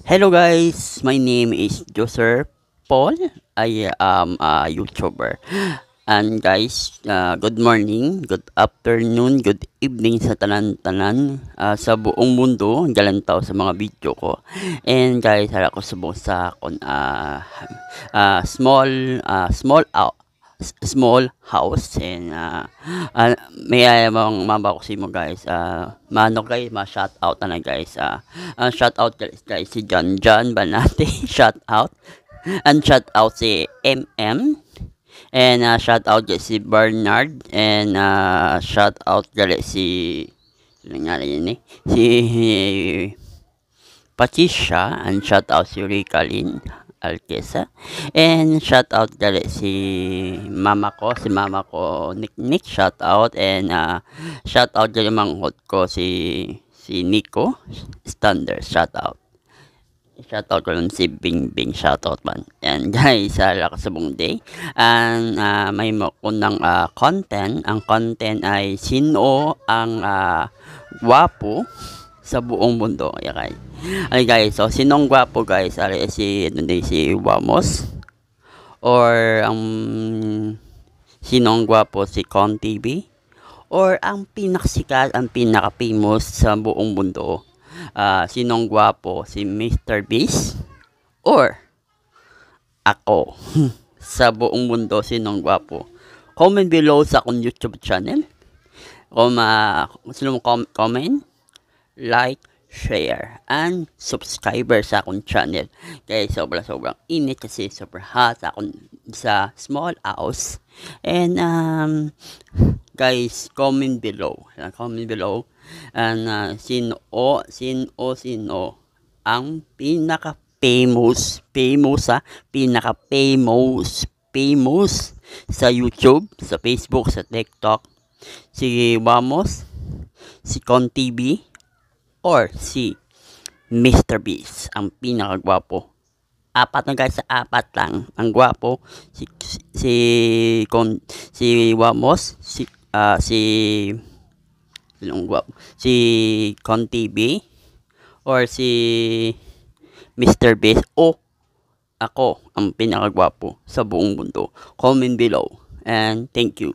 Hello guys, my name is Joser Paul. I am a YouTuber. And guys, good morning, good afternoon, good evening sa tanan-tanan sa buong mundo. Galantaw sa mga video ko. And guys, hala ko subong sa kon small out small house and may mong mabako si mo guys mano guys ma-shout out na guys shout out guys si John Banate shout out and shout out si MM and shout out guys si Bernard and shout out guys si nangyari yun si Patricia and shout out si Ricalin Alquesa and shout out gali si mama ko Nick shout out and shout out gali manghod ko si Nico Standard shout out ko lang si Bing shout out man and guys lakasabong day and may makunang content ang content ay sino ang gwapo sa buong mundo. Okay. Ay guys, so sinong gwapo guys? Ari si Wamos or sinong gwapo si Con TV or ang pinaksikat, ang pinaka-famous sa buong mundo? Sinong gwapo si Mr. Beast or ako? Sa buong mundo sinong gwapo? Comment below sa akong YouTube channel. Kung sino mo comment, like, share, and subscriber sa akong channel. Kaya sobrang init kasi super hot sa small house. And guys, comment below. And sino ang pinaka-famous sa YouTube, sa Facebook, sa TikTok. Si Vamos, si Con TV, or si Mr. Beast, ang pinakagwapo. Apat na guys, apat lang ang gwapo. Si Wamos, si Con TV or si Mr. Beast o ako ang pinakagwapo sa buong mundo. Comment below and thank you.